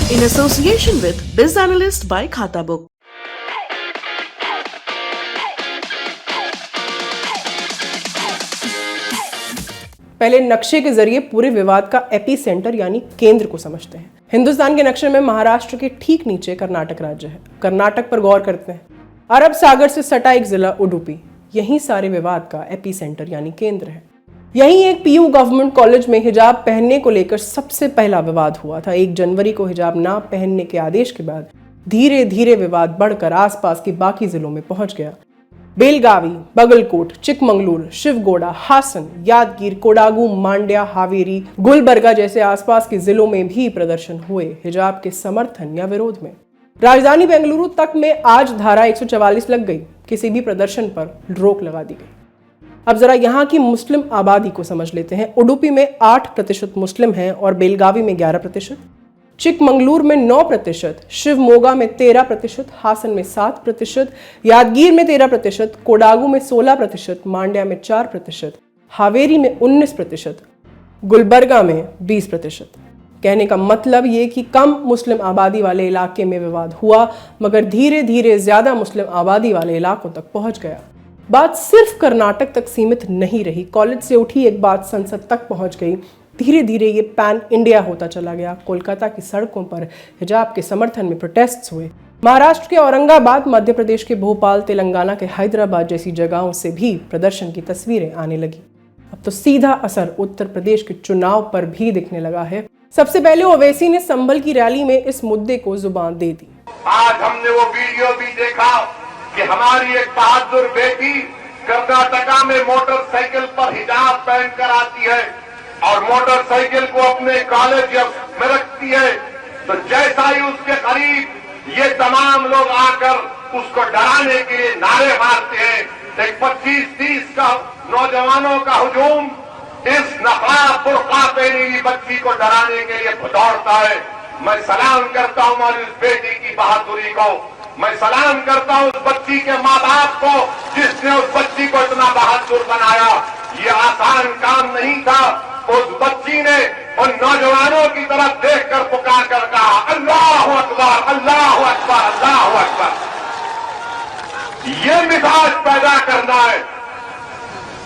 in association with Biz Analyst by Khata Book. पहले नक्शे के जरिए पूरे विवाद का एपी सेंटर यानी केंद्र को समझते हैं। हिंदुस्तान के नक्शे में महाराष्ट्र के ठीक नीचे कर्नाटक राज्य है। कर्नाटक पर गौर करते हैं। अरब सागर से सटा एक जिला उडुपी, यही सारे विवाद का एपी सेंटर यानी केंद्र है। यही एक पीयू गवर्नमेंट कॉलेज में हिजाब पहनने को लेकर सबसे पहला विवाद हुआ था। 1 जनवरी को हिजाब ना पहनने के आदेश के बाद धीरे धीरे विवाद बढ़कर आसपास के बाकी जिलों में पहुंच गया। बेलगावी, बगलकोट, चिकमंगलूर, शिवगोड़ा, हासन, यादगीर, कोडागू, मांड्या, हावेरी, गुलबर्गा जैसे आसपास के जिलों में भी प्रदर्शन हुए हिजाब के समर्थन या विरोध में। राजधानी बेंगलुरु तक में आज धारा 144 लग गई। किसी भी प्रदर्शन पर रोक लगा दी गई। अब जरा यहाँ की मुस्लिम आबादी को समझ लेते हैं। उडुपी में 8% मुस्लिम हैं और बेलगावी में 11%, चिकमंगलूर में 9%, शिवमोगा में 13%, हासन में 7%, यादगीर में 13%, कोडागू में 16%, मांड्या में 4%, हावेरी में 19%, गुलबर्गा में 20%। कहने का मतलब ये कि कम मुस्लिम आबादी वाले इलाके में विवाद हुआ, मगर धीरे धीरे ज्यादा मुस्लिम आबादी वाले इलाकों तक पहुंच गया। बात सिर्फ कर्नाटक तक सीमित नहीं रही। कॉलेज से उठी एक बात संसद तक पहुंच गई। धीरे धीरे ये पैन इंडिया होता चला गया। कोलकाता की सड़कों पर हिजाब के समर्थन में प्रोटेस्ट्स हुए। महाराष्ट्र के औरंगाबाद, मध्य प्रदेश के भोपाल, तेलंगाना के हैदराबाद जैसी जगहों से भी प्रदर्शन की तस्वीरें आने लगी। अब तो सीधा असर उत्तर प्रदेश के चुनाव पर भी दिखने लगा है। सबसे पहले ओवैसी ने संभल की रैली में इस मुद्दे को जुबान दे दी। आज हमने वो वीडियो भी देखा कि हमारी एक बहादुर बेटी कर्नाटका में मोटरसाइकिल पर हिजाब पहनकर आती है और मोटरसाइकिल को अपने कॉलेज में रखती है, तो जैसा ही उसके करीब ये तमाम लोग आकर उसको डराने के लिए नारे मारते हैं। एक 25-30 का नौजवानों का हुजूम इस नकाब बुर्का पहनी हुई बच्ची को डराने के लिए दौड़ता है। मैं सलाम करता हूं हमारी उस बेटी की बहादुरी को। मैं सलाम करता हूं उस बच्ची के माँ बाप को जिसने उस बच्ची को इतना बहादुर बनाया। ये आसान काम नहीं था। उस बच्ची ने उन नौजवानों की तरफ देखकर पुकार कर कहा, अल्लाहु अकबर, अल्लाहु अकबर, अल्लाहु अकबर। ये मिजाज पैदा करना है।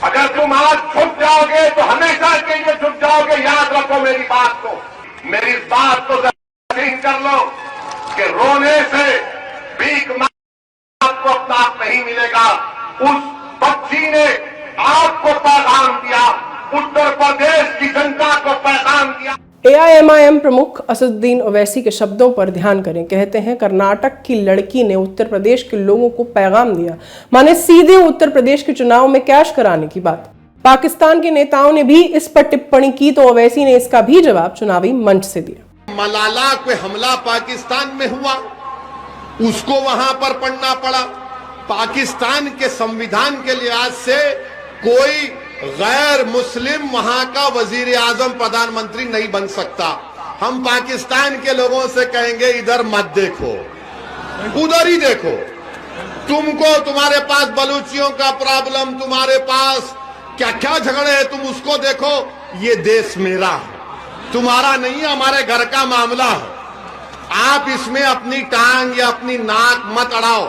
अगर तुम आज छुप जाओगे तो हमेशा के लिए छुप जाओगे। याद रखो मेरी बात को, मेरी इस बात को यकीन कर लो कि रोने से भीख आपको ताप नहीं मिलेगा। उस बच्ची ने आपको पैगाम दिया, उत्तर प्रदेश की जनता को पैगाम दिया। AIMIM प्रमुख असदुद्दीन ओवैसी के शब्दों पर ध्यान करें। कहते हैं कर्नाटक की लड़की ने उत्तर प्रदेश के लोगों को पैगाम दिया, माने सीधे उत्तर प्रदेश के चुनाव में कैश कराने की बात। पाकिस्तान के नेताओं ने भी इस पर टिप्पणी की तो ओवैसी ने इसका भी जवाब चुनावी मंच से दिया। मलाला पे हमला पाकिस्तान में हुआ, उसको वहां पर पढ़ना पड़ा। पाकिस्तान के संविधान के लिहाज से कोई गैर मुस्लिम वहां का वजीर आजम प्रधानमंत्री नहीं बन सकता। हम पाकिस्तान के लोगों से कहेंगे इधर मत देखो, उधर ही देखो। तुमको तुम्हारे पास बलूचियों का प्रॉब्लम, तुम्हारे पास क्या क्या झगड़े हैं, तुम उसको देखो। ये देश मेरा है, तुम्हारा नहीं, हमारे घर का मामला है। आप इसमें अपनी टांग या अपनी नाक मत अड़ाओ,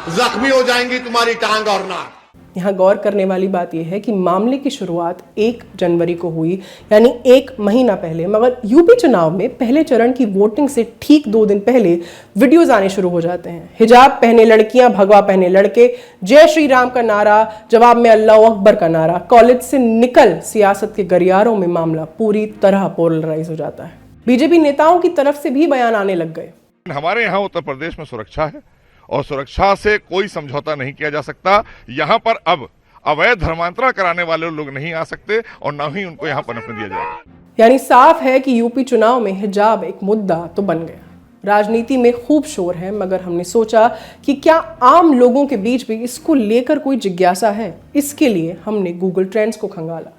जख्मी हो जाएंगी तुम्हारी टांग और नाक। यहाँ गौर करने वाली बात यह है कि मामले की शुरुआत 1 जनवरी को हुई, यानी 1 महीना पहले। मगर यूपी चुनाव में पहले चरण की वोटिंग से ठीक 2 दिन पहले वीडियोज आने शुरू हो जाते हैं। हिजाब पहने लड़कियां, भगवा पहने लड़के, जय श्री राम का नारा, जवाब में अल्लाह अकबर का नारा। कॉलेज से निकल सियासत के गरियारों में मामला पूरी तरह पोलराइज हो जाता है। बीजेपी नेताओं की तरफ से भी बयान आने लग गए। हमारे यहाँ उत्तर प्रदेश में सुरक्षा है और सुरक्षा से कोई समझौता नहीं किया जा सकता। यहाँ पर अब अवैध धर्मांतरण कराने वाले लोग नहीं आ सकते और न ही उनको यहाँ पनपने दिया जाएगा। यानी साफ है कि यूपी चुनाव में हिजाब एक मुद्दा तो बन गया। राजनीति में खूब शोर है, मगर हमने सोचा कि क्या आम लोगों के बीच भी इसको लेकर कोई जिज्ञासा है। इसके लिए हमने गूगल ट्रेंड्स को खंगाला।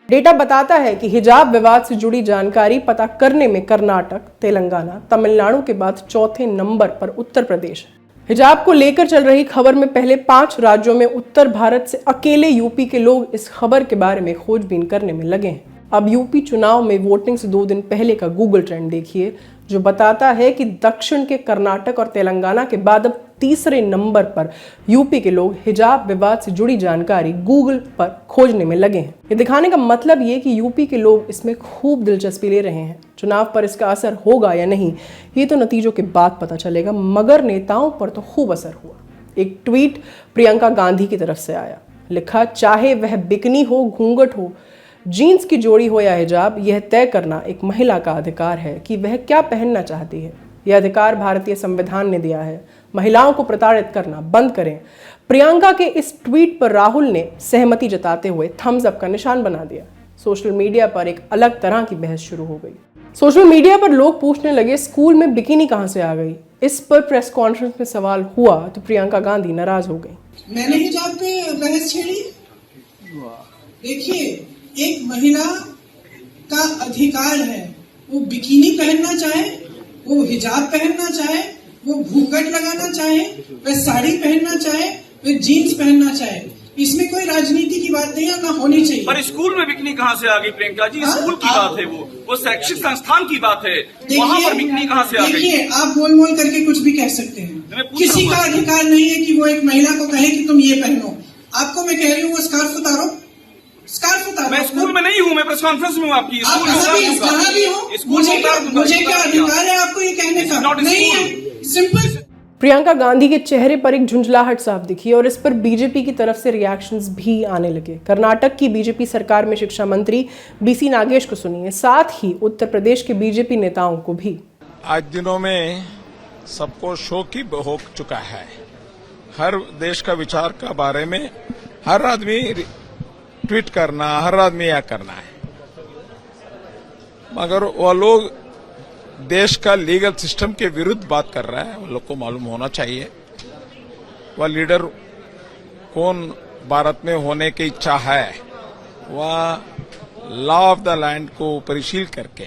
डेटा बताता है कि हिजाब विवाद से जुड़ी जानकारी पता करने में कर्नाटक, तेलंगाना, तमिलनाडु के बाद चौथे नंबर पर उत्तर प्रदेश है। हिजाब को लेकर चल रही खबर में पहले 5 राज्यों में उत्तर भारत से अकेले यूपी के लोग इस खबर के बारे में खोजबीन करने में लगे हैं। अब यूपी चुनाव में वोटिंग से 2 दिन पहले का गूगल ट्रेंड देखिए, जो बताता है कि दक्षिण के कर्नाटक और तेलंगाना के बाद अब तीसरे नंबर पर यूपी के लोग हिजाब विवाद से जुड़ी जानकारी गूगल पर खोजने में लगे हैं। ये दिखाने का मतलब ये कि यूपी के लोग इसमें खूब दिलचस्पी ले रहे हैं। चुनाव पर इसका असर होगा या नहीं, ये तो नतीजों के बाद पता चलेगा, मगर नेताओं पर तो खूब असर हुआ। एक ट्वीट प्रियंका गांधी की तरफ से आया, लिखा, चाहे वह बिकनी हो, घूंघट हो, जीन्स की जोड़ी हो या हिजाब, यह तय करना एक महिला का अधिकार है कि वह क्या पहनना चाहती है। यह अधिकार भारतीय संविधान ने दिया है। महिलाओं को प्रताड़ित करना बंद करें। प्रियंका के इस ट्वीट पर राहुल ने सहमति जताते हुए थम्स अप का निशान बना दिया। सोशल मीडिया पर एक अलग तरह की बहस शुरू हो गई। सोशल मीडिया पर लोग पूछने लगे, स्कूल में बिकिनी कहां से आ गई। इस पर प्रेस कॉन्फ्रेंस में सवाल हुआ तो प्रियंका गांधी नाराज हो गई। मैंने हिजाब पे बहस छेड़ी। देखिए, एक महिला का अधिकार है, वो बिकिनी पहनना चाहे, वो हिजाब पहनना चाहे, वो घूंघट लगाना चाहे, वह साड़ी पहनना चाहे, वह जीन्स पहनना चाहे। इसमें कोई राजनीति की बात नहीं है, ना होनी चाहिए। पर स्कूल में बिकनी कहाँ से आ गई प्रियंका जी? स्कूल की बात है, वो शैक्षिक संस्थान की बात है, वहाँ पर बिकनी कहाँ से आ गई? देखिए, आप बोल बोल करके कुछ भी कह सकते हैं। किसी का अधिकार नहीं है कि वो एक महिला को कहे कि तुम ये पहनो। आपको मैं कह रही हूँ, वो स्कार्फ उतारो, स्कार्फ उतारो। मैं स्कूल में नहीं हूँ, मैं प्रेस कॉन्फ्रेंस में हूँ आपकी। आप कहाँ भी हो, मुझे क्या अधिकार है आपको ये कहने का? नहीं है, सिंपल। प्रियंका गांधी के चेहरे पर एक झुंझलाहट साफ दिखी और इस पर बीजेपी की तरफ से रिएक्शंस भी आने लगे। कर्नाटक की बीजेपी सरकार में शिक्षा मंत्री बीसी नागेश को सुनिए, साथ ही उत्तर प्रदेश के बीजेपी नेताओं को भी। आज दिनों में सबको शौक ही हो चुका है, हर देश का विचार का बारे में हर आदमी ट्वीट करना, हर आदमी यह करना है, मगर वो लोग देश का लीगल सिस्टम के विरुद्ध बात कर रहा है। वो लोग को मालूम होना चाहिए वह लीडर कौन भारत में होने की इच्छा है, वह लॉ ऑफ द लैंड को परिशील करके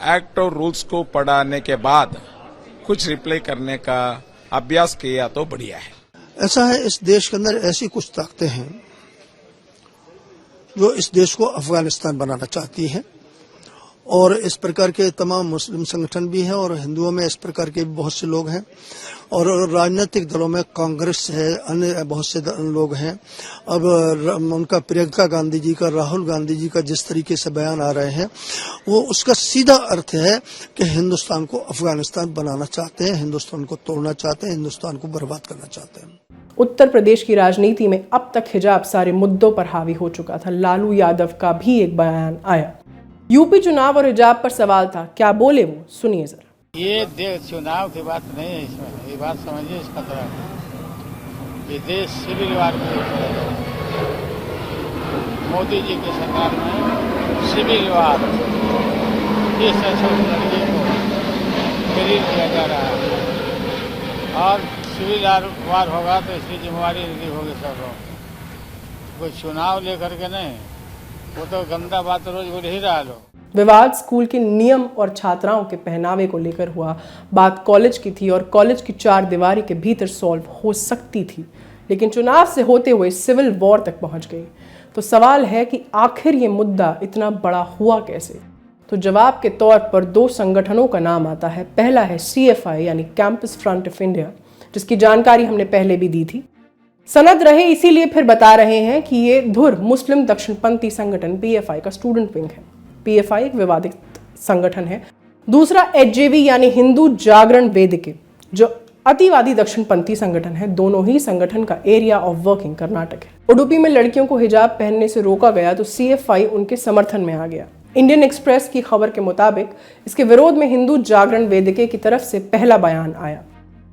एक्ट और रूल्स को पढ़ाने के बाद कुछ रिप्लाई करने का अभ्यास किया तो बढ़िया है। ऐसा है, इस देश के अंदर ऐसी कुछ ताकतें हैं जो इस देश को अफगानिस्तान बनाना चाहती हैं, और इस प्रकार के तमाम मुस्लिम संगठन भी हैं और हिंदुओं में इस प्रकार के बहुत से लोग हैं, और राजनीतिक दलों में कांग्रेस है, अन्य बहुत से लोग हैं। अब उनका प्रियंका गांधी जी का, राहुल गांधी जी का जिस तरीके से बयान आ रहे हैं, वो उसका सीधा अर्थ है कि हिंदुस्तान को अफगानिस्तान बनाना चाहते हैं, हिंदुस्तान को तोड़ना चाहते हैं, हिंदुस्तान को बर्बाद करना चाहते हैं। उत्तर प्रदेश की राजनीति में अब तक हिजाब सारे मुद्दों पर हावी हो चुका था। लालू यादव का भी एक बयान आया। यूपी चुनाव और हिजाब पर सवाल था, क्या बोले वो, सुनिए जरा। ये चुनाव की बात नहीं है, इसमें ये बात समझिए, इसका तरह ये देश सिविल वार मोदी जी की सरकार में सिविल वार इस लड़के को प्रेरित किया जा रहा है, और सिविल वार होगा तो इसकी जिम्मेवारी नहीं होगी सब लोग। कोई चुनाव लेकर के नहीं, वो तो गंदा बात रोज बोल ही रहा लोग। विवाद स्कूल के नियम और छात्राओं के पहनावे को लेकर हुआ। बात कॉलेज की थी और कॉलेज की 4 दीवारी के भीतर सॉल्व हो सकती थी, लेकिन चुनाव से होते हुए सिविल वॉर तक पहुंच गई। तो सवाल है कि आखिर ये मुद्दा इतना बड़ा हुआ कैसे। तो जवाब के तौर पर 2 संगठनों का नाम आता है। पहला है CFI यानी कैंपस फ्रंट ऑफ इंडिया, जिसकी जानकारी हमने पहले भी दी थी। सनद रहे इसीलिए फिर बता रहे हैं कि ये धुर मुस्लिम दक्षिणपंथी संगठन PFI का स्टूडेंट विंग है। PFI एक विवादित संगठन है। दूसरा HJV यानी हिंदू जागरण वेदिके, जो अतिवादी दक्षिणपंथी संगठन है। दोनों ही संगठन का एरिया ऑफ वर्किंग कर्नाटक है। उडुपी में लड़कियों को हिजाब पहनने से रोका गया तो CFI उनके समर्थन में आ गया। इंडियन एक्सप्रेस की खबर के मुताबिक इसके विरोध में हिंदू जागरण वेदिके की तरफ से पहला बयान आया।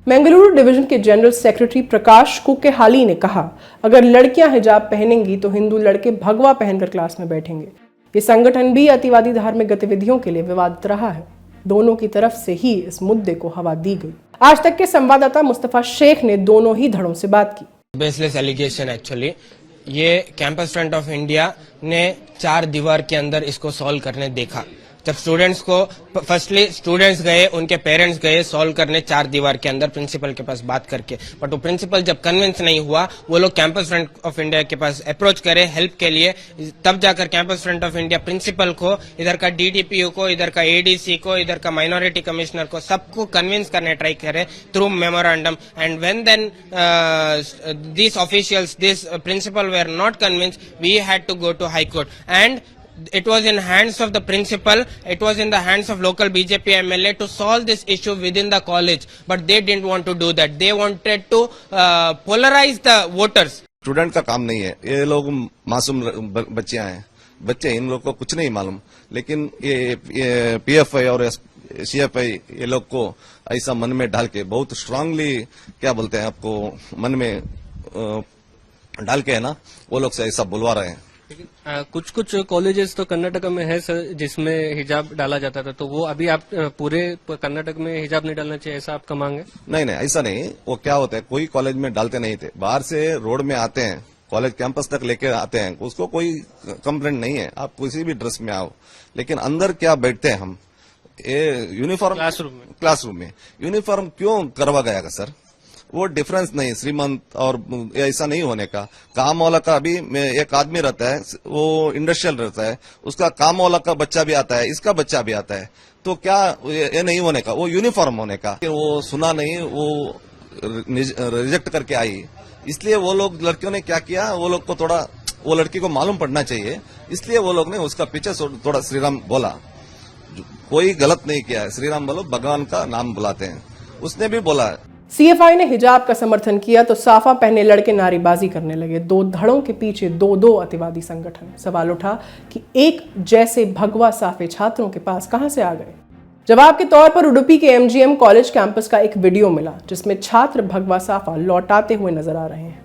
बेंगलुरु डिवीजन के जनरल सेक्रेटरी प्रकाश कुकेहाली ने कहा, अगर लड़कियां हिजाब पहनेंगी तो हिंदू लड़के भगवा पहनकर क्लास में बैठेंगे। ये संगठन भी अतिवादी धार्मिक गतिविधियों के लिए विवादित रहा है। दोनों की तरफ से ही इस मुद्दे को हवा दी गई। आज तक के संवाददाता मुस्तफा शेख ने दोनों ही धड़ों से बात की। बेसलेस एलिगेशन एक्चुअली ये कैंपस फ्रंट ऑफ इंडिया ने 4 दीवार के अंदर इसको सॉल्व करने देखा, जब स्टूडेंट्स को फर्स्टली स्टूडेंट्स गए, उनके पेरेंट्स गए सॉल्व करने 4 दीवार के अंदर प्रिंसिपल के पास बात करके, बट वो प्रिंसिपल जब कन्विंस नहीं हुआ, वो लोग कैंपस फ्रंट ऑफ इंडिया के पास अप्रोच करे हेल्प के लिए। तब जाकर campus front of India principal को, इधर का डीडीपीओ को, इधर का एडीसी को, इधर का माइनॉरिटी कमिश्नर को, सबको कन्विंस करने ट्राई करे through memorandum. And when then these officials, this principal were not convinced, we had to go to High Court, and it was in hands of the principal, it was in the hands of local BJP MLA to solve this issue within the college, but they didn't want to do that. They wanted to polarize the voters. Student का काम नहीं है, ये लोग मासूम बच्चे इन लोग को कुछ नहीं मालूम, लेकिन ये पीएफआई और सीएफआई ये लोग को ऐसा मन में डाल के बहुत स्ट्रांगली, क्या बोलते हैं, आपको मन में डाल के है ना, वो लोग से ऐसा बुलवा रहे हैं। कुछ कुछ कॉलेजेस तो कर्नाटक में है सर जिसमें हिजाब डाला जाता था, तो वो अभी आप पूरे कर्नाटक में हिजाब नहीं डालना चाहिए, ऐसा आपका मांग है? नहीं, ऐसा नहीं। वो क्या होता है, कोई कॉलेज में डालते नहीं थे, बाहर से रोड में आते हैं, कॉलेज कैंपस तक लेके आते हैं, उसको कोई कंप्लेंट नहीं है, आप किसी भी ड्रेस में आओ। लेकिन अंदर क्या बैठते हैं हम, ये यूनिफॉर्म क्लासरूम में यूनिफॉर्म क्यों करवा गया का सर? वो डिफरेंस नहीं, श्रीमंत और ऐसा नहीं होने का। काम वाला का अभी एक आदमी रहता है, वो इंडस्ट्रियल रहता है, उसका काम वाला का बच्चा भी आता है, इसका बच्चा भी आता है, तो क्या ये नहीं होने का, वो यूनिफॉर्म होने का। वो सुना नहीं, वो रिजेक्ट करके आई, इसलिए वो लोग लड़कियों ने क्या किया, वो लोग को थोड़ा, वो लड़की को मालूम पड़ना चाहिए, इसलिए वो लोग ने उसका पीछे थोड़ा श्रीराम बोला। कोई गलत नहीं किया है, श्रीराम बोलो, भगवान का नाम बुलाते हैं, उसने भी बोला है। सीएफआई ने हिजाब का समर्थन किया तो साफा पहने लड़के नारेबाजी करने लगे। 2 धड़ों के पीछे 2 अतिवादी संगठन। सवाल उठा कि एक जैसे भगवा साफे छात्रों के पास कहां से आ गए। जवाब के तौर पर उडुपी के एमजीएम कॉलेज कैंपस का एक वीडियो मिला जिसमें छात्र भगवा साफा लौटाते हुए नजर आ रहे हैं।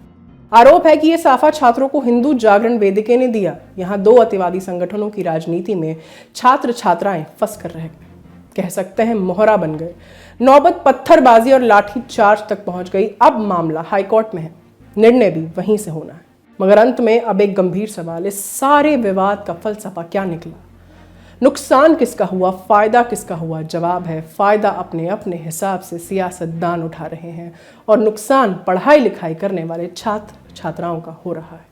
आरोप है कि यह साफा छात्रों को हिंदू जागरण वेदिके ने दिया। यहां 2 अतिवादी संगठनों की राजनीति में छात्र छात्राएं फंस कर रह गए, कह सकते हैं मोहरा बन गए। नौबत पत्थरबाजी और लाठी चार्ज तक पहुंच गई। अब मामला हाईकोर्ट में है, निर्णय भी वहीं से होना है। मगर अंत में अब एक गंभीर सवाल, इस सारे विवाद का फलसफा क्या निकला? नुकसान किसका हुआ, फायदा किसका हुआ? जवाब है, फायदा अपने अपने हिसाब से सियासतदान उठा रहे हैं और नुकसान पढ़ाई लिखाई करने वाले छात्र छात्राओं का हो रहा है।